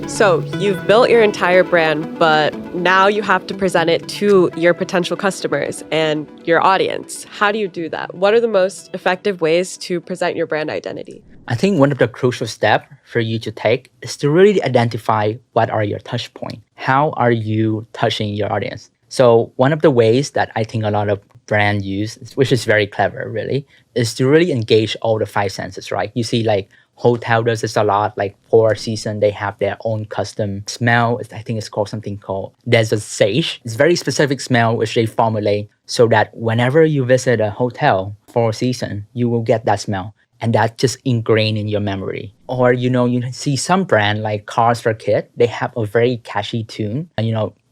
So you've built your entire brand, but now you have to present it to your potential customers and your audience. How do you do that? What are the most effective ways to present your brand identity? I think one of the crucial steps for you to take is to really identify what are your touch points. How are you touching your audience? So one of the ways that I think a lot of brands use, which is very clever really, is to really engage all the five senses, right? You see like hotel does this a lot, like Four Seasons, they have their own custom smell. I think it's called something called Desert Sage. It's a very specific smell which they formulate so that whenever you visit a hotel, Four Seasons, you will get that smell. And that just ingrained in your memory. Or, you see some brand like Cars for Kids, they have a very catchy tune,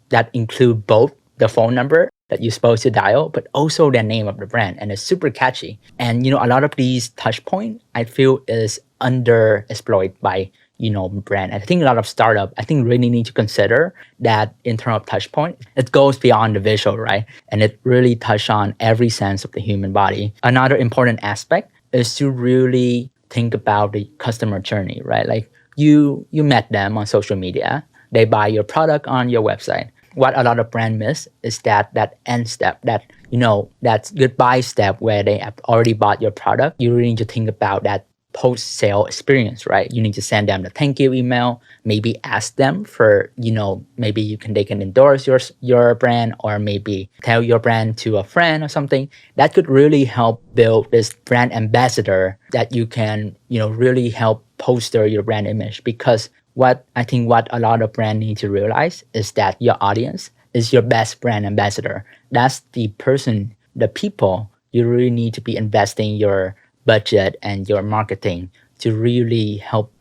that include both the phone number that you're supposed to dial, but also the name of the brand. And it's super catchy. And, a lot of these touch points, I feel is underexploited by, brand. I think a lot of startup, really need to consider that in terms of touch point, it goes beyond the visual, right? And it really touches on every sense of the human body. Another important aspect is to really think about the customer journey, right? Like you met them on social media, they buy your product on your website. What a lot of brands miss is that end step, that goodbye step where they have already bought your product. You really need to think about that post-sale experience, right? You need to send them the thank you email, maybe ask them for, maybe they can endorse your brand, or maybe tell your brand to a friend or something. That could really help build this brand ambassador that you can, really help poster your brand image. Because what a lot of brands need to realize is that your audience is your best brand ambassador. That's the person, the people you really need to be investing your budget and your marketing to really help,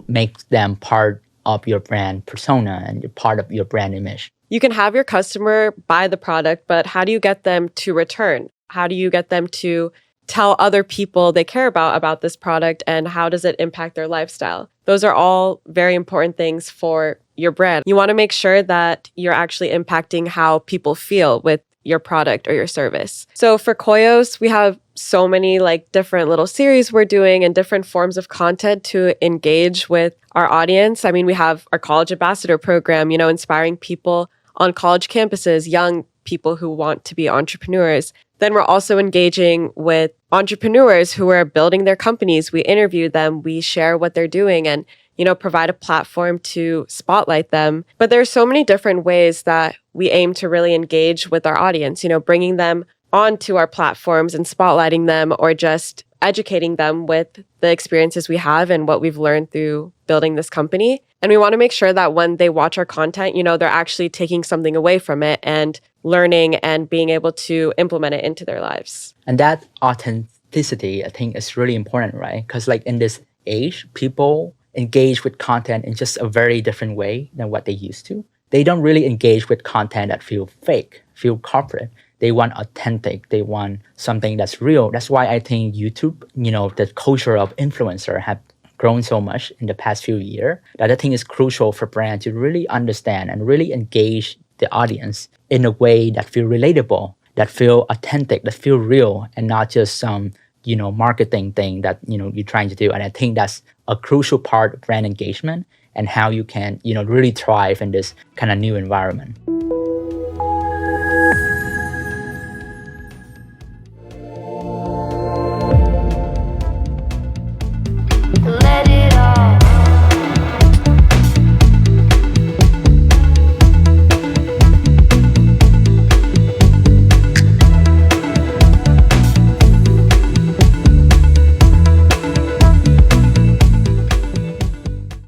make them part of your brand persona and part of your brand image. You can have your customer buy the product, but how do you get them to return? How do you get them to tell other people they care about this product, and how does it impact their lifestyle? Those are all very important things for your brand. You want to make sure that you're actually impacting how people feel with your product or your service. So for Coeus, we have so many different little series we're doing and different forms of content to engage with our audience. I mean, we have our college ambassador program, inspiring people on college campuses, young people who want to be entrepreneurs. Then we're also engaging with entrepreneurs who are building their companies. We interview them, we share what they're doing, and provide a platform to spotlight them. But there's so many different ways that we aim to really engage with our audience, bringing them onto our platforms and spotlighting them, or just educating them with the experiences we have and what we've learned through building this company. And we want to make sure that when they watch our content, they're actually taking something away from it and learning and being able to implement it into their lives. And that authenticity, I think, is really important, right? Because in this age, people engage with content in just a very different way than what they used to. They don't really engage with content that feel fake, feel corporate. They want authentic. They want something that's real. That's why I think YouTube, the culture of influencer have grown so much in the past few years. That I think is crucial for brands to really understand and really engage the audience in a way that feel relatable, that feel authentic, that feel real, and not just some marketing thing that you're trying to do. And I think that's a crucial part of brand engagement and how you can really thrive in this kind of new environment.